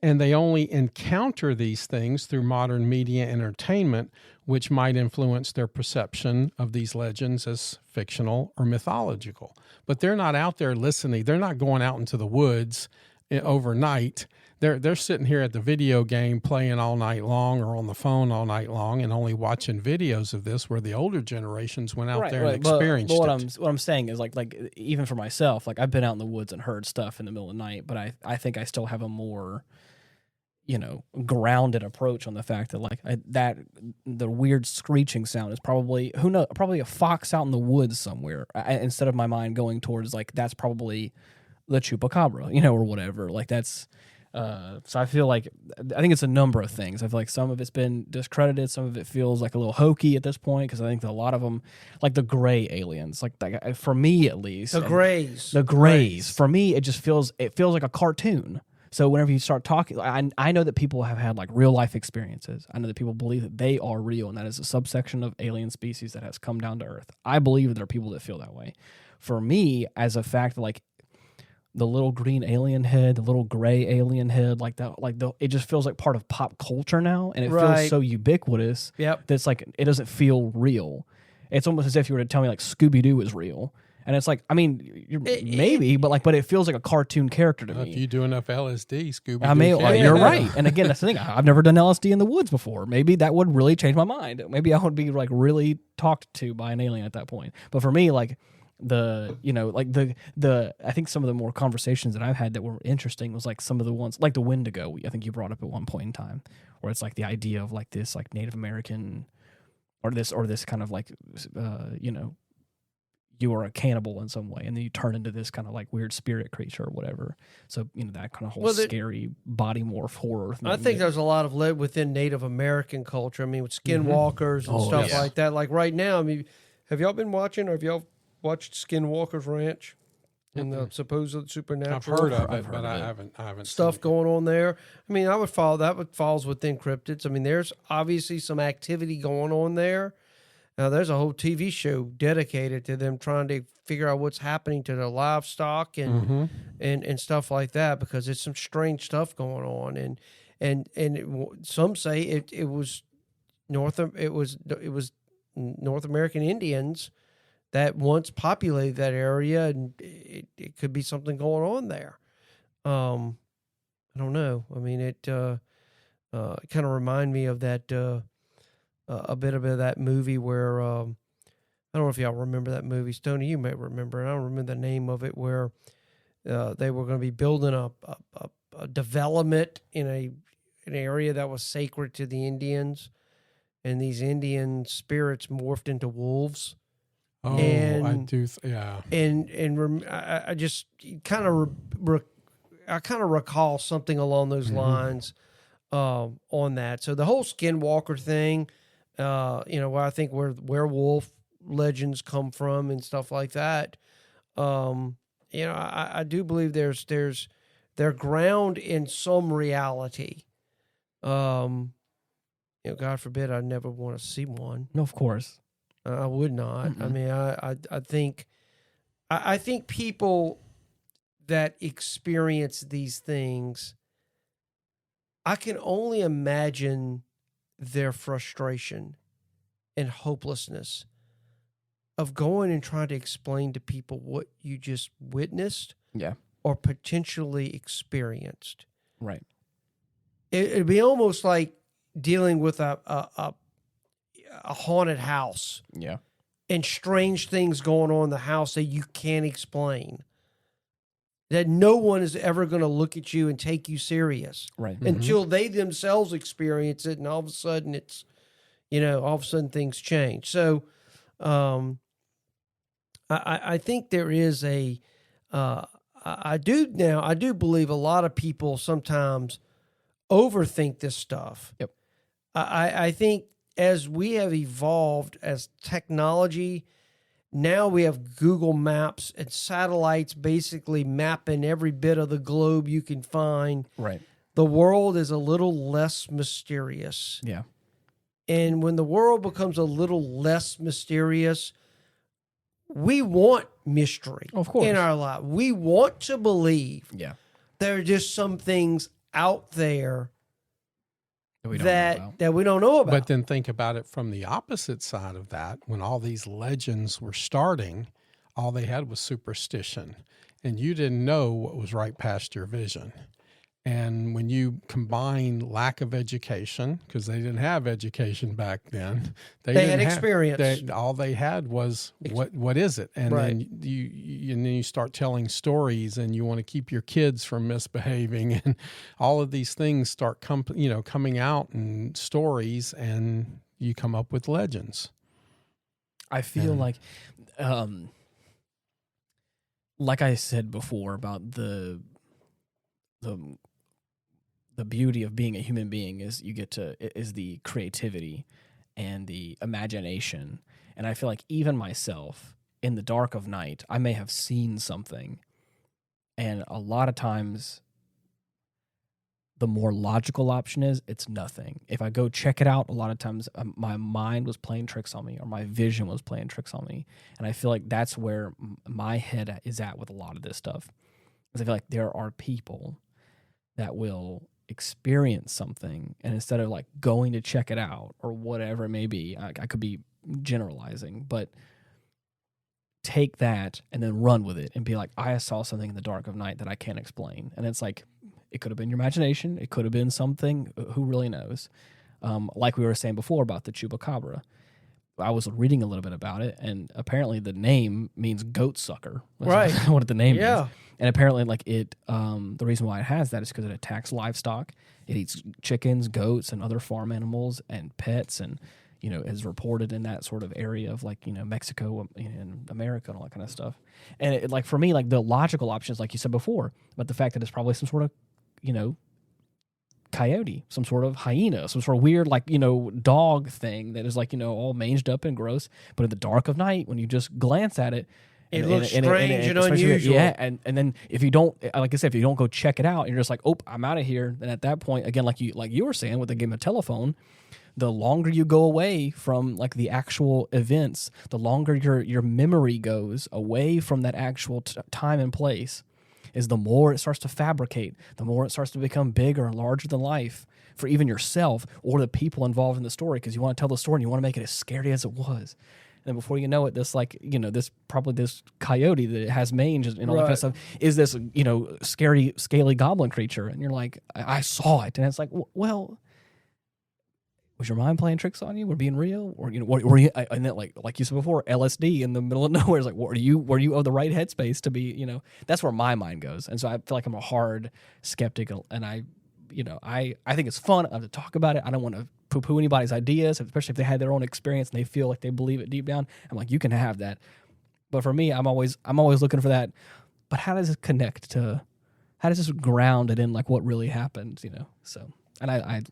And they only encounter these things through modern media entertainment, which might influence their perception of these legends as fictional or mythological. But they're not out there listening. They're not going out into the woods overnight. They're sitting here at the video game playing all night long, or on the phone all night long, and only watching videos of this, where the older generations went out there and experienced but it. What I'm saying is like even for myself, like I've been out in the woods and heard stuff in the middle of the night, but I think I still have a more grounded approach on the fact that that the weird screeching sound is probably a fox out in the woods somewhere, instead of my mind going towards like that's probably the Chupacabra, or whatever. Like that's so I feel like I think it's a number of things. I feel like some of it's been discredited, some of it feels like a little hokey at this point, because I think that a lot of them, like the gray aliens, like for me at least, The grays. For me, it feels like a cartoon. So whenever you start talking, I know that people have had like real life experiences. I know that people believe that they are real, and that is a subsection of alien species that has come down to Earth. I believe that there are people that feel that way. For me, as a fact, like the little green alien head, the little gray alien head, it just feels like part of pop culture now, and it feels so ubiquitous. Yep. That's like it doesn't feel real. It's almost as if you were to tell me like Scooby Doo is real. And it's like, I mean, maybe, but it feels like a cartoon character to me. If you do enough LSD, Scooby-Doo. I mean, you're right. And again, that's the thing. I've never done LSD in the woods before. Maybe that would really change my mind. Maybe I would be like really talked to by an alien at that point. But for me, like I think some of the more conversations that I've had that were interesting was like some of the ones like the Wendigo. I think you brought up at one point in time, where it's like the idea of like this like Native American or this kind of like you are a cannibal in some way, and then you turn into this kind of like weird spirit creature or whatever. So, that kind of whole scary body morph horror thing. I think there's a lot of lead within Native American culture. I mean, with skinwalkers and stuff like that. Like right now, I mean, have y'all been watching, or have y'all watched Skinwalker's Ranch and the supposed supernatural? I've heard of it, but I haven't stuff seen going on there. I mean, I would follow that. Falls within cryptids. I mean, there's obviously some activity going on there. Now, there's a whole TV show dedicated to them trying to figure out what's happening to the livestock and stuff like that, because it's some strange stuff going on. Some say it was North American Indians that once populated that area, and it could be something going on there. I don't know. I mean, it kind of reminded me of that. A bit of that movie where I don't know if y'all remember that movie. Stoney, you may remember. I don't remember the name of it. Where they were going to be building a development in an area that was sacred to the Indians, and these Indian spirits morphed into wolves. Oh, and, I do. Yeah. I just kind of recall something along those lines on that. So the whole Skinwalker thing. Where I think where werewolf legends come from and stuff like that. I do believe they're ground in some reality. God forbid I never want to see one. No, of course. I would not. Mm-mm. I mean, I think people that experience these things, I can only imagine their frustration and hopelessness of going and trying to explain to people what you just witnessed or potentially experienced. Right. It'd be almost like dealing with a a haunted house Yeah. and strange things going on in the house that you can't explain. That no one is ever going to look at you and take you serious Right. until they themselves experience it, and all of a sudden it's, all of a sudden things change. So, I think there is I do believe a lot of people sometimes overthink this stuff. Yep. I think as we have evolved as technology, now we have Google Maps and satellites basically mapping every bit of the globe you can find. Right. The world is a little less mysterious. Yeah. And when the world becomes a little less mysterious, we want mystery Of course. in our life. We want to believe Yeah. there are just some things out there We don't know about. that we don't know about. But then think about it from the opposite side of that. When all these legends were starting, all they had was superstition, and you didn't know what was right past your vision. And when you combine lack of education, because they didn't have education back then, they didn't had have- experience. all they had was what is it? And Right. then you start telling stories, and you want to keep your kids from misbehaving, and all of these things start coming out in stories, and you come up with legends. I feel Yeah. like I said before about the beauty of being a human being is is the creativity and the imagination. And I feel like even myself in the dark of night, I may have seen something, and a lot of times the more logical option is it's nothing. If I go check it out, a lot of times my mind was playing tricks on me, or my vision was playing tricks on me. And I feel like that's where my head is at with a lot of this stuff. Because I feel like there are people that will experience something, and instead of like going to check it out or whatever it may be, I could be generalizing, but take that and then run with it and be like, I saw something in the dark of night that I can't explain. And it's like, it could have been your imagination. It could have been something. Who really knows? Like we were saying before about the Chupacabra. I was reading a little bit about it, and apparently the name means goat sucker. That's Right. what the name Yeah. is. And apparently, like the reason why it has that is because it attacks livestock. It eats chickens, goats, and other farm animals and pets, and is reported in that sort of area of Mexico and America and all that kind of stuff. And it, like for me, like the logical options, like you said before, but the fact that it's probably some sort of coyote, some sort of hyena, some sort of weird dog thing that is all manged up and gross. But in the dark of night, when you just glance at it, It looks strange and especially- unusual. Yeah, and then if you don't, like I said, if you don't go check it out, and you're just like, oh, I'm out of here. Then at that point, again, like you were saying with the game of telephone, the longer you go away from like the actual events, the longer your memory goes away from that actual time and place, is the more it starts to fabricate, the more it starts to become bigger and larger than life for even yourself or the people involved in the story, because you want to tell the story and you want to make it as scary as it was. And before you know it, this this coyote that has mange and all that kind of stuff is this, scary, scaly goblin creature. And you're like, I saw it. And it's like, well, was your mind playing tricks on you? Were being real? Or, were you, and then like you said before, LSD in the middle of nowhere is like, were you of the right headspace to be, that's where my mind goes. And so I feel like I'm a hard skeptic, and I think it's fun. I have to talk about it. I don't want to poo-poo anybody's ideas, especially if they had their own experience and they feel like they believe it deep down. I'm like, you can have that. But for me, I'm always looking for that. But how does it connect to? How does this ground it in like what really happened? So. And I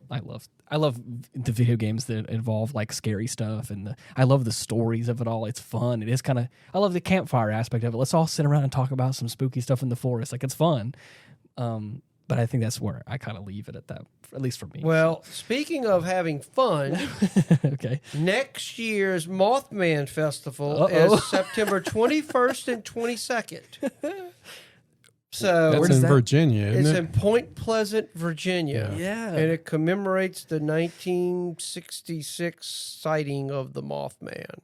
love the video games that involve like scary stuff, and I love the stories of it all. It's fun. It is kind of, I love the campfire aspect of it. Let's all sit around and talk about some spooky stuff in the forest. Like, it's fun. But I think that's where I kind of leave it at that, at least for me. Well, speaking of having fun, Okay. next year's Mothman Festival is September 21st and 22nd. So That's in Virginia, isn't it's it? in Point Pleasant, Virginia. Yeah. And it commemorates the 1966 sighting of the Mothman.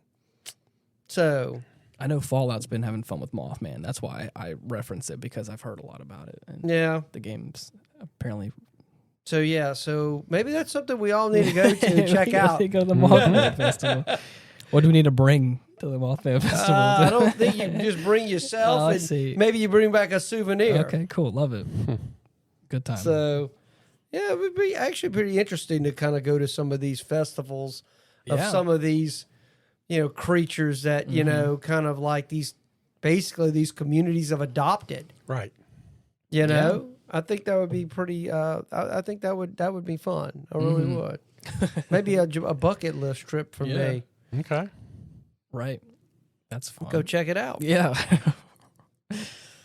So I know Fallout's been having fun with Mothman. That's why I reference it, because I've heard a lot about it. And yeah, the game's apparently So yeah, so maybe that's something we all need to go to and check out. Go to the Mothman Festival. What do we need to bring to the Mothman Festival? I don't think you just bring yourself. I and see. Maybe you bring back a souvenir. Okay, cool. Love it. Good time. So yeah, it would be actually pretty interesting to kind of go to some of these festivals of some of these, creatures that kind of like basically these communities have adopted. Right. I think that would be pretty. I think that would be fun. I really would. Maybe a bucket list trip for me. Okay. Right. That's fun. Go check it out. Yeah.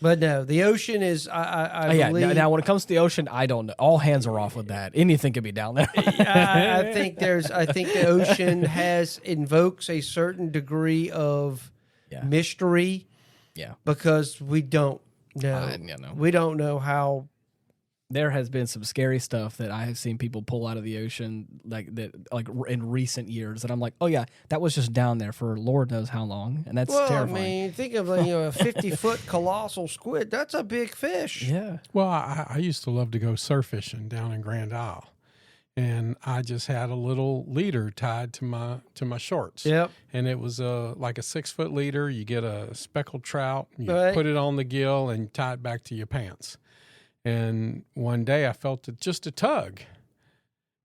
But no, the ocean is. I believe. Now, when it comes to the ocean, I don't know. All hands are off with that. Anything could be down there. I think the ocean invokes a certain degree of mystery. Yeah. Because we don't know. We don't know how. There has been some scary stuff that I have seen people pull out of the ocean like in recent years that I'm like, oh yeah, that was just down there for Lord knows how long, and that's terrifying. I mean, think of a 50-foot colossal squid. That's a big fish. Yeah. Well, I used to love to go surf fishing down in Grand Isle, and I just had a little leader tied to my shorts. Yep. And it was like a 6-foot leader. You get a speckled trout, you Right. put it on the gill, and tie it back to your pants. And one day I felt just a tug.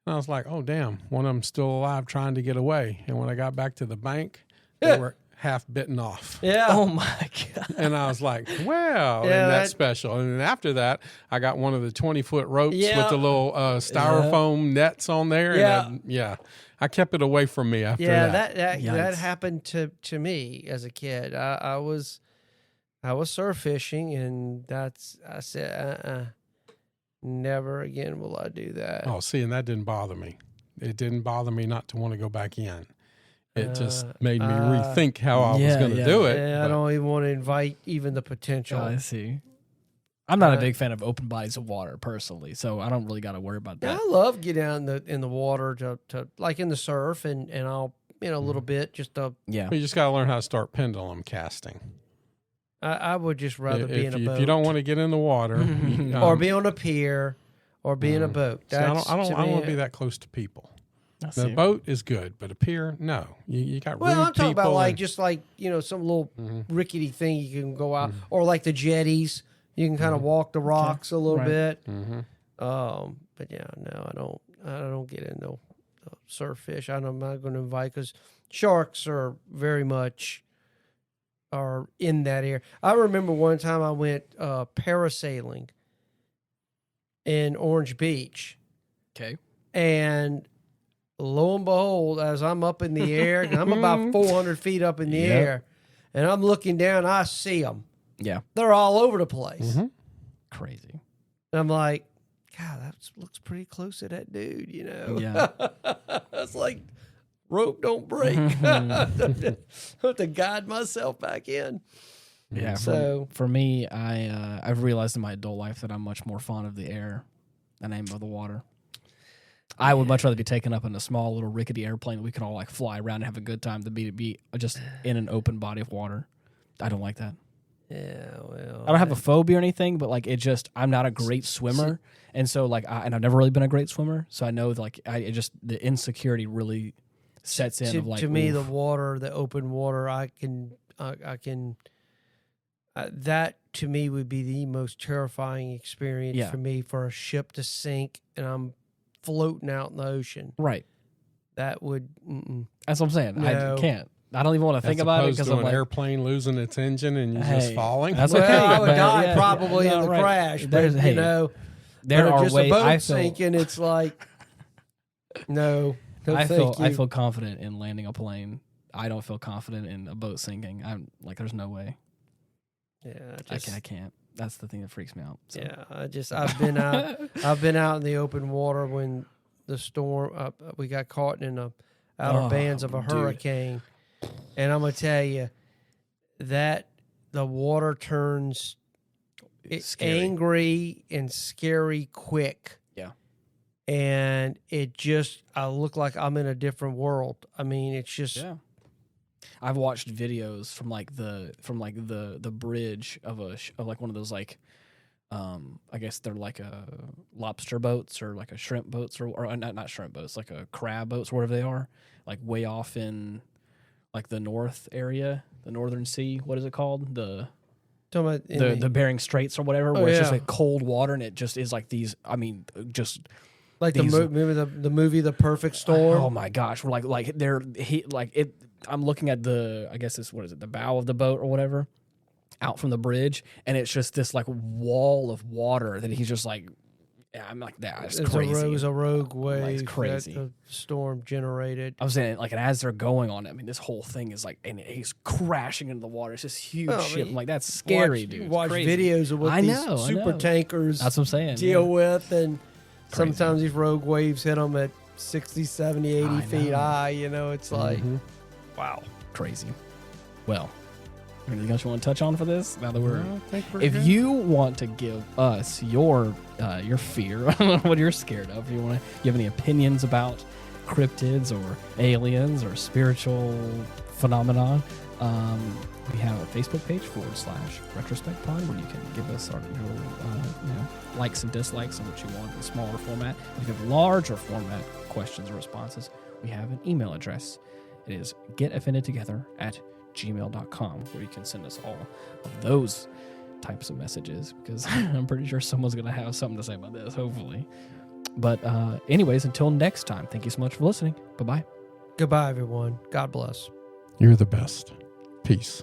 And I was like, oh, damn, one of them's still alive trying to get away. And when I got back to the bank, they were half bitten off. Yeah. Oh, my God. And I was like, well, Yeah, and that's special. And then after that, I got one of the 20-foot ropes Yeah. with the little styrofoam nets on there. Yeah. And I kept it away from me after that. that happened to me as a kid. I was surf fishing, and I said, never again will I do that. Oh, see, and that didn't bother me. It didn't bother me not to want to go back in. It just made me rethink how I was going to do it. Yeah, I don't even want to invite even the potential. I see. I'm not a big fan of open bodies of water personally, so I don't really got to worry about that. I love getting out in the water to like in the surf, and I'll a little bit just to. Yeah. You just got to learn how to start pendulum casting. I would just rather be in a boat. If you don't want to get in the water, or be on a pier, or be in a boat. See, I don't want to be that close to people. The boat is good, but a pier, no. You got rude I'm talking about people just some little rickety thing you can go out, or like the jetties. You can kind of walk the rocks a little bit. But yeah, no, I don't get into surf fish. I'm not going to invite because sharks are very much are in that area. I remember one time I went parasailing in Orange Beach. Okay. And lo and behold, as I'm up in the air, and I'm about 400 feet up in the air, and I'm looking down, I see them. Yeah. They're all over the place. Crazy. And I'm like, God, that looks pretty close to that dude, Yeah. It's like, rope don't break. I have to guide myself back in. Yeah. So for me, I've realized in my adult life that I'm much more fond of the air than I am of the water. I would much rather be taken up in a small little rickety airplane that we can all like fly around and have a good time than be just in an open body of water. I don't like that. yeah, well, I don't have a phobia or anything, but like I'm not a great swimmer, and so like and I've never really been a great swimmer, so I know like the insecurity really sets in. To me, the water, the open water, I can that to me would be the most terrifying experience for me, for a ship to sink and I'm floating out in the ocean. Right. That would. That's what I'm saying. No. I can't. I don't even want to think about it because I'm an like, airplane losing its engine and you just falling. That's well, okay. I would but, die probably in the right. crash. There's, But, there but are just ways. a boat I feel, sinking. It's like no. I thank you. feel confident in landing a plane. I don't feel confident in a boat sinking. I'm like, there's no way. Yeah, I can't. That's the thing that freaks me out. So. Yeah, I've been out. I've been out in the open water when the storm. We got caught in the outer bands of a hurricane, and I'm gonna tell you that the water turns angry and scary quick. Yeah, and I look like I'm in a different world. I mean, it's just. Yeah. I've watched videos from the bridge of like one of those like I guess they're like a lobster boats or like a shrimp boats or not shrimp boats, like a crab boats, wherever they are, like way off in like the north area, the Northern Sea. What is it called? The Bering Straits or whatever, where it's just like cold water and it just is like these. I mean, just like these, the movie The Perfect Storm. Oh my gosh, we're I'm looking at I guess it's the bow of the boat or whatever, out from the bridge, and it's just this like wall of water that he's just like, I'm like, that's crazy. It was a rogue wave. Like, it's crazy. That the storm generated. I was saying, like, and as they're going on it, I mean, this whole thing is like, and he's crashing into the water. It's this huge ship. I'm like, that's scary, dude. Watch videos of what these super tankers that's what I'm saying, deal with, and sometimes these rogue waves hit them at 60, 70, 80 feet high. You know, it's like, wow. Crazy. Well, anything else you want to touch on for this? Now that if you want to give us your fear, what you're scared of, you have any opinions about cryptids or aliens or spiritual phenomenon, we have a Facebook page /Retrospect Pod where you can give us your likes and dislikes on what you want in smaller format. If you have larger format questions or responses, we have an email address. It is getoffendedtogether@gmail.com, where you can send us all of those types of messages, because I'm pretty sure someone's going to have something to say about this, hopefully. But anyways, until next time, thank you so much for listening. Bye-bye. Goodbye, everyone. God bless. You're the best. Peace.